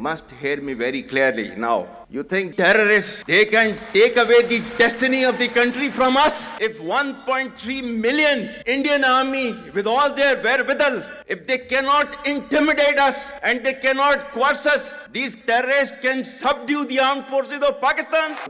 must hear me very clearly now. You think terrorists, they can take away the destiny of the country from us? If 1.3 million Indian army with all their wherewithal, if they cannot intimidate us and they cannot coerce us, these terrorists can subdue the armed forces of Pakistan.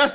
10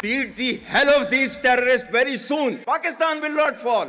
Beat the hell of these terrorists very soon. Pakistan will not fall.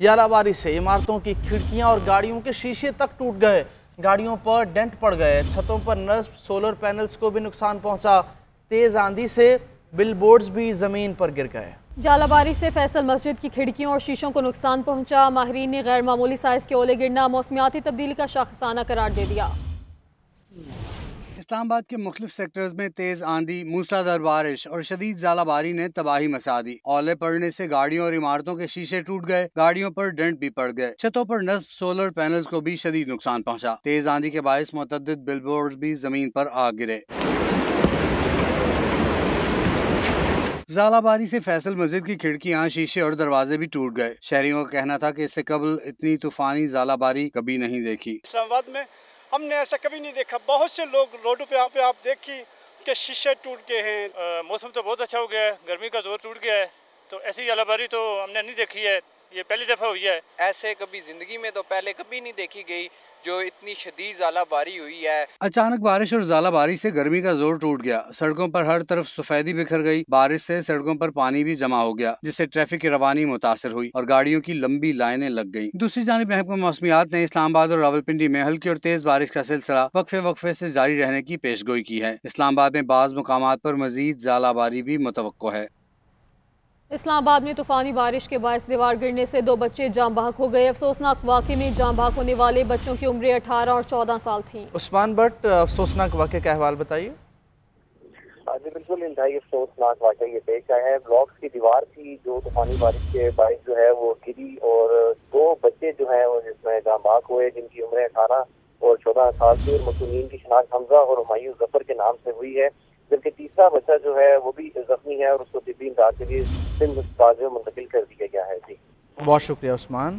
ژالہ باری سے عمارتوں کی کھڑکیاں اور گاڑیوں کے شیشے تک ٹوٹ گئے، گاڑیوں پر ڈنٹ پڑ گئے، چھتوں پر نصب سولر پینلز کو بھی نقصان پہنچا، تیز آندھی سے بل بورڈز بھی زمین پر گر گئے۔ ژالہ باری سے فیصل مسجد کی کھڑکیوں اور شیشوں کو نقصان پہنچا، ماہرین نے غیر معمولی سائز کے اولے گرنا موسمیاتی تبدیلی کا شاخسانہ قرار دے دیا۔ اسلام آباد کے مختلف سیکٹرز میں تیز آندھی، موسلادھار بارش اور شدید ژالہ باری نے تباہی مچا دی۔ اولے پڑنے سے گاڑیوں اور عمارتوں کے شیشے ٹوٹ گئے، گاڑیوں پر ڈنٹ بھی پڑ گئے، چھتوں پر نصب سولر پینلز کو بھی شدید نقصان پہنچا۔ تیز آندھی کے باعث متعدد بل بورڈز بھی زمین پر آ گرے۔ ژالہ باری سے فیصل مسجد کی کھڑکیاں، شیشے اور دروازے بھی ٹوٹ گئے۔ شہریوں کا کہنا تھا کہ اس سے قبل اتنی طوفانی ژالہ باری کبھی نہیں دیکھی۔ اسلام آباد میں ہم نے ایسا کبھی نہیں دیکھا، بہت سے لوگ روڈوں پہ آپ دیکھیے کہ شیشے ٹوٹ گئے ہیں۔ موسم تو بہت اچھا ہو گیا ہے، گرمی کا زور ٹوٹ گیا ہے، تو ایسی ژالہ باری تو ہم نے نہیں دیکھی ہے، یہ پہلی دفعہ ہوئی ہے۔ ایسے کبھی زندگی میں تو پہلے کبھی نہیں دیکھی گئی جو اتنی شدید ژالہ باری ہوئی ہے۔ اچانک بارش اور ژالہ باری سے گرمی کا زور ٹوٹ گیا، سڑکوں پر ہر طرف سفیدی بکھر گئی، بارش سے سڑکوں پر پانی بھی جمع ہو گیا جس سے ٹریفک کی روانی متاثر ہوئی اور گاڑیوں کی لمبی لائنیں لگ گئیں۔ دوسری جانب محکمہ موسمیات نے اسلام آباد اور راولپنڈی میں ہلکی اور تیز بارش کا سلسلہ وقفے سے جاری رہنے کی پیشگوئی کی ہے۔ اسلام آباد میں بعض مقامات پر مزید ژالہ باری بھی متوقع ہے۔ اسلام آباد میں طوفانی بارش کے باعث دیوار گرنے سے 2 بچے جاں بحق ہو گئے۔ افسوسناک واقعے میں جاں بحق ہونے والے بچوں کی عمریں 18 اور 14 سال تھیں۔ عثمان بٹ، افسوسناک واقعے کا احوال بتائیے۔ جی بالکل، انتہائی افسوسناک واقعہ یہ پیش آیا ہے۔ بلاکس کی دیوار تھی جو طوفانی بارش کے باعث جو ہے وہ گری اور 2 بچے جو ہیں وہ جس میں جاں بحق ہوئے، جن کی عمریں 18 اور 14 سال تھی، اور مصونین کی شناخت حمزہ اور ہمایوں ظفر کے نام سے ہوئی ہے، جبکہ تیسرا بچہ جو ہے وہ بھی زخمی ہے اور اس کو طبی امداد کے لیے سندھ ہسپتال میں منتقل کر دیا گیا ہے۔ جی بہت شکریہ عثمان۔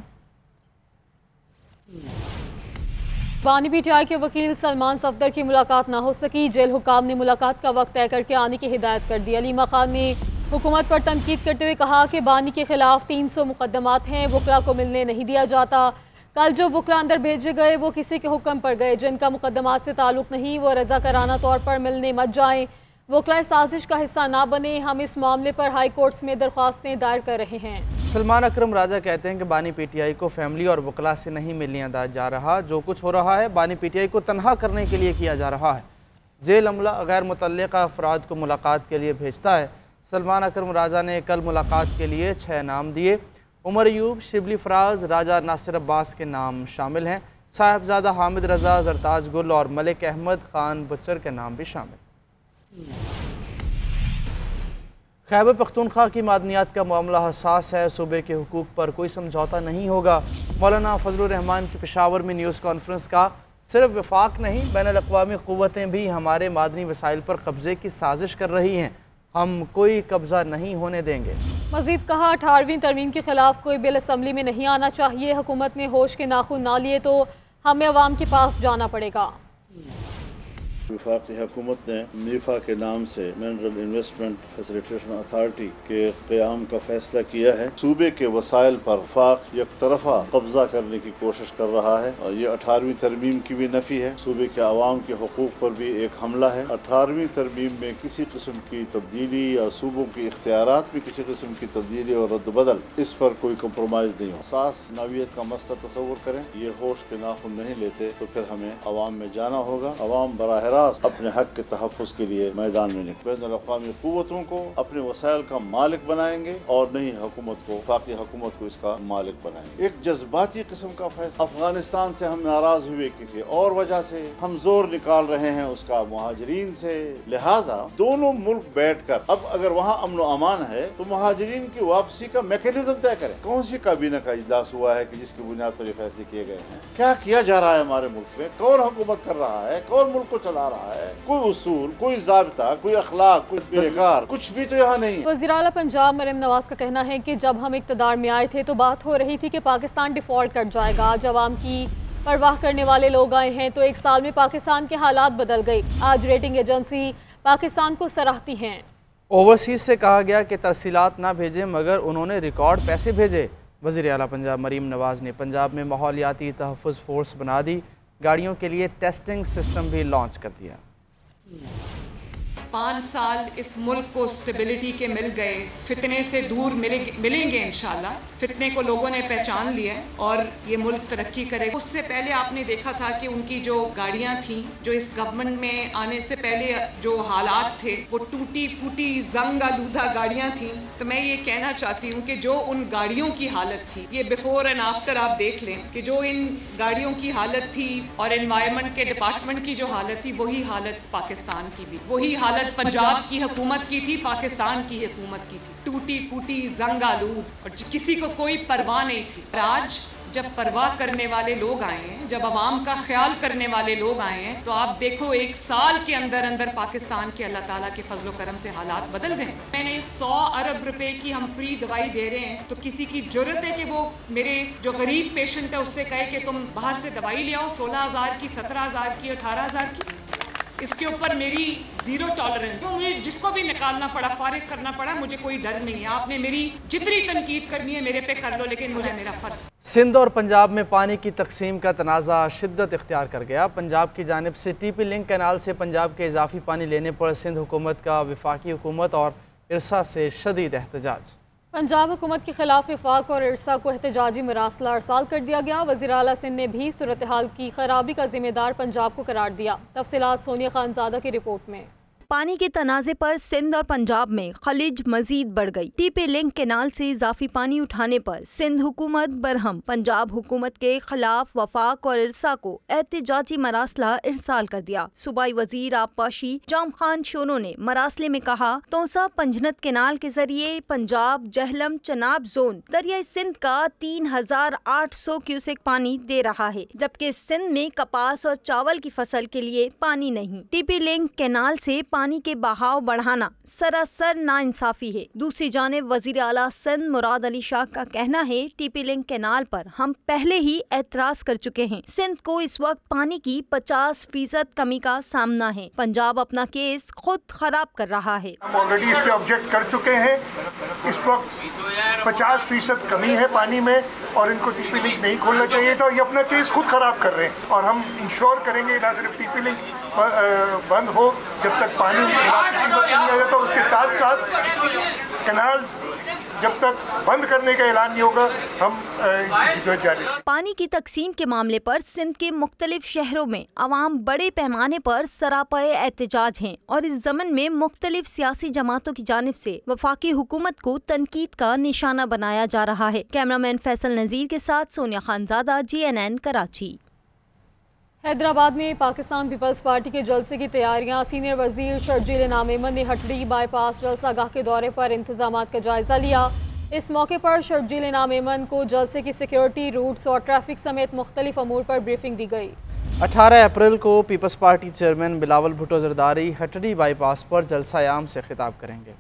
بانی پی ٹی آئی کے وکیل سلمان صفدر کی ملاقات نہ ہو سکی، جیل حکام نے ملاقات کا وقت طے کر کے آنے کی ہدایت کر دی۔ علیمہ خان نے حکومت پر تنقید کرتے ہوئے کہا کہ بانی کے خلاف 300 مقدمات ہیں، وکلا کو ملنے نہیں دیا جاتا۔ کل جو وکلا اندر بھیجے گئے وہ کسی کے حکم پر گئے، جن کا مقدمات سے تعلق نہیں وہ رضاکارانہ طور پر ملنے مت جائیں، وکلا سازش کا حصہ نہ بنے۔ ہم اس معاملے پر ہائی کورٹس میں درخواستیں دائر کر رہے ہیں۔ سلمان اکرم راجہ کہتے ہیں کہ بانی پی ٹی آئی کو فیملی اور وکلا سے نہیں ملنے دیا جا رہا، جو کچھ ہو رہا ہے بانی پی ٹی آئی کو تنہا کرنے کے لیے کیا جا رہا ہے۔ جیل عملہ غیر متعلقہ افراد کو ملاقات کے لیے بھیجتا ہے۔ سلمان اکرم راجہ نے کل ملاقات کے لیے 6 نام دیے۔ عمر ایوب، شبلی فراز، راجہ ناصر عباس کے نام شامل ہیں۔ صاحبزادہ حامد رضا، زرتاج گل اور ملک احمد خان بچر کے نام بھی شامل۔ خیبر پختونخوا کی معدنیات کا معاملہ حساس ہے، صوبے کے حقوق پر کوئی سمجھوتہ نہیں ہوگا۔ مولانا فضل الرحمان کی پشاور میں نیوز کانفرنس کا صرف وفاق نہیں، بین الاقوامی قوتیں بھی ہمارے معدنی وسائل پر قبضے کی سازش کر رہی ہیں، ہم کوئی قبضہ نہیں ہونے دیں گے۔ مزید کہا 18ویں ترمیم کے خلاف کوئی بل اسمبلی میں نہیں آنا چاہیے، حکومت نے ہوش کے ناخن نہ لیے تو ہمیں عوام کے پاس جانا پڑے گا۔ وفاقی حکومت نے نیفا کے نام سے منرل انویسٹمنٹ فیسیلیٹیشن اتھارٹی کے قیام کا فیصلہ کیا ہے۔ صوبے کے وسائل پر وفاق یک طرفہ قبضہ کرنے کی کوشش کر رہا ہے اور یہ 18ویں ترمیم کی بھی نفی ہے، صوبے کے عوام کے حقوق پر بھی ایک حملہ ہے۔ 18ویں ترمیم میں کسی قسم کی تبدیلی یا صوبوں کے اختیارات میں کسی قسم کی تبدیلی اور رد بدل، اس پر کوئی کمپرومائز نہیں ہو۔ حساس نوعیت کا مسئلہ تصور کریں، یہ ہوش کے ناخن نہیں لیتے تو پھر ہمیں عوام میں جانا ہوگا۔ عوام براہ اپنے حق کے تحفظ کے لیے میدان میں نکلیں، بین الاقوامی قوتوں کو اپنے وسائل کا مالک بنائیں گے اور نہیں حکومت کو، وفاقی حکومت کو اس کا مالک بنائیں گے۔ ایک جذباتی قسم کا فیصلہ، افغانستان سے ہم ناراض ہوئے کسی اور وجہ سے، ہم زور نکال رہے ہیں اس کا مہاجرین سے، لہٰذا دونوں ملک بیٹھ کر اب اگر وہاں امن و امان ہے تو مہاجرین کی واپسی کا میکینزم طے کریں۔ کون سی کابینہ کا اجلاس ہوا ہے کہ جس کی بنیاد پر یہ فیصلے کیے گئے ہیں؟ کیا کیا جا رہا ہے ہمارے ملک میں؟ کون حکومت کر رہا ہے؟ کون ملک کو چلا رہا ہے؟ کوئی اصول، کوئی ضابطہ، کوئی اخلاق، کوئی پیکار، کچھ بھی تو یہاں نہیں ہے۔ وزیر اعلیٰ پنجاب مریم نواز کا کہنا ہے کہ جب ہم اقتدار میں آئے تھے تو بات ہو رہی تھی کہ پاکستان ڈیفالٹ کر جائے گا، آج عوام کی پرواہ کرنے والے لوگ آئے ہیں تو 1 سال میں پاکستان کے حالات بدل گئے، آج ریٹنگ ایجنسی پاکستان کو سراہتی ہیں۔ اوورسیز سے کہا گیا کہ ترسیلات نہ بھیجیں مگر انہوں نے ریکارڈ پیسے بھیجے۔ وزیر اعلیٰ پنجاب مریم نواز نے پنجاب میں ماحولیاتی تحفظ فورس بنا دی، گاڑیوں کے لیے ٹیسٹنگ سسٹم بھی لانچ کر دیا۔ 5 سال اس ملک کو اسٹیبلٹی کے مل گئے، فتنے سے دور ملیں گے انشاءاللہ. فتنے کو لوگوں نے پہچان لیا اور یہ ملک ترقی کرے. اس سے پہلے آپ نے دیکھا تھا کہ ان کی جو گاڑیاں تھیں، جو اس گورنمنٹ میں آنے سے پہلے جو حالات تھے، وہ ٹوٹی پھوٹی زنگ آلودہ گاڑیاں تھیں. تو میں یہ کہنا چاہتی ہوں کہ جو ان گاڑیوں کی حالت تھی، یہ بیفور اینڈ آفٹر آپ دیکھ لیں کہ جو ان گاڑیوں کی حالت تھی اور انوائرمنٹ کے ڈپارٹمنٹ کی جو حالت تھی، وہی حالت پاکستان کی بھی، وہی حالت پنجاب کی حکومت کی تھی، پاکستان کی حکومت کی تھی. ٹوٹی پھوٹی زنگ آلود اور کسی کو کوئی پرواہ نہیں تھی. آج جب پرواہ کرنے والے لوگ آئے ہیں، جب عوام کا خیال کرنے والے لوگ آئے ہیں، تو آپ دیکھو 1 سال کے اندر پاکستان کے اللہ تعالیٰ کے فضل و کرم سے حالات بدل گئے. میں نے 100 ارب روپے کی ہم فری دوائی دے رہے ہیں، تو کسی کی جرت ہے کہ وہ میرے جو غریب پیشنٹ ہے اس سے کہے کہ تم باہر سے دوائی لے آؤ 16,000 کی، 17,000 کی، 18,000 کی؟ اس کے اوپر میری زیرو ٹالرنس. مجھے جس کو بھی نکالنا پڑا، فارغ کرنا پڑا، مجھے کوئی ڈر نہیں ہے. آپ نے میری جتنی تنقید کرنی ہے میرے پہ کر لو، لیکن مجھے میرا فرض. سندھ اور پنجاب میں پانی کی تقسیم کا تنازع شدت اختیار کر گیا. پنجاب کی جانب سے ٹی پی لنک کینال سے پنجاب کے اضافی پانی لینے پر سندھ حکومت کا وفاقی حکومت اور ارسا سے شدید احتجاج. پنجاب حکومت کے خلاف وفاق اور ارسا کو احتجاجی مراسلہ ارسال کر دیا گیا. وزیر اعلیٰ سندھ نے بھی صورتحال کی خرابی کا ذمہ دار پنجاب کو قرار دیا. تفصیلات سونیا خانزادہ کی رپورٹ میں. پانی کے تنازع پر سندھ اور پنجاب میں خلیج مزید بڑھ گئی. ٹی پی لنک کینال سے اضافی پانی اٹھانے پر سندھ حکومت برہم. پنجاب حکومت کے خلاف وفاق اور ارسا کو احتجاجی مراسلہ ارسال کر دیا. صوبائی وزیر آب پاشی جام خان شونو نے مراسلے میں کہا، توسا پنجنت کینال کے ذریعے پنجاب جہلم چناب زون دریائے سندھ کا 3,800 کیوسک پانی دے رہا ہے، جبکہ سندھ میں کپاس اور چاول کی فصل کے لیے پانی نہیں. ٹی پی لنک کینال سے پانی کے بہاؤ بڑھانا سراسر ناانصافی ہے. دوسری جانب وزیر اعلیٰ سندھ مراد علی شاہ کا کہنا ہے، ٹی پی لنک کینال پر ہم پہلے ہی اعتراض کر چکے ہیں. سندھ کو اس وقت پانی کی 50% کمی کا سامنا ہے. پنجاب اپنا کیس خود خراب کر رہا ہے. ہم آلریڈی اس پہ آبجیکٹ کر چکے ہیں. اس وقت 50% کمی ہے پانی میں اور ان کو ٹی پی لنک نہیں کھولنا چاہیے تھا. یہ اپنا کیس خود خراب کر رہے ہیں اور ہم انشور کریں گے نہ صرف ٹی پی لنک بند ہو جب تک پانی نہیں آ جاتا، اس کے ساتھ ساتھ کینالز جب تک بند کرنے کا اعلان نہیں ہوگا ہم جاری. پانی کی تقسیم کے معاملے پر سندھ کے مختلف شہروں میں عوام بڑے پیمانے پر سراپائے احتجاج ہیں اور اس ضمن میں مختلف سیاسی جماعتوں کی جانب سے وفاقی حکومت کو تنقید کا نشانہ بنایا جا رہا ہے. کیمرامین فیصل نذیر کے ساتھ سونیا خانزادہ، GNN کراچی. حیدرآباد میں پاکستان پیپلز پارٹی کے جلسے کی تیاریاں. سینئر وزیر شرجیل انعام ایمن نے ہٹڑی بائی پاس جلسہ گاہ کے دورے پر انتظامات کا جائزہ لیا. اس موقع پر شرجیل انعام ایمن کو جلسے کی سیکیورٹی، روٹس اور ٹریفک سمیت مختلف امور پر بریفنگ دی گئی. 18 اپریل کو Peoples Party chairman Bilawal Bhutto Zardari Hatri bypass پر جلسہ عام سے خطاب کریں گے.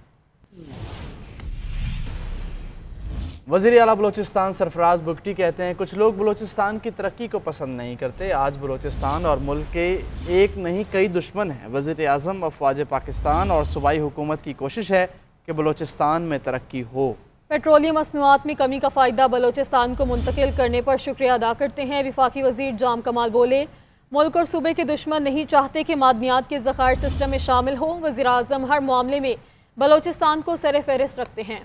وزیر اعلیٰ بلوچستان سرفراز بگٹی کہتے ہیں، کچھ لوگ بلوچستان کی ترقی کو پسند نہیں کرتے. آج بلوچستان اور ملک کے ایک نہیں کئی دشمن ہیں. وزیر اعظم افواج پاکستان اور صوبائی حکومت کی کوشش ہے کہ بلوچستان میں ترقی ہو. پیٹرولیم مصنوعات میں کمی کا فائدہ بلوچستان کو منتقل کرنے پر شکریہ ادا کرتے ہیں. وفاقی وزیر جام کمال بولے، ملک اور صوبے کے دشمن نہیں چاہتے کہ معدنیات کے ذخائر سسٹم میں شامل ہوں. وزیر اعظم ہر معاملے میں بلوچستان کو سر فہرست رکھتے ہیں.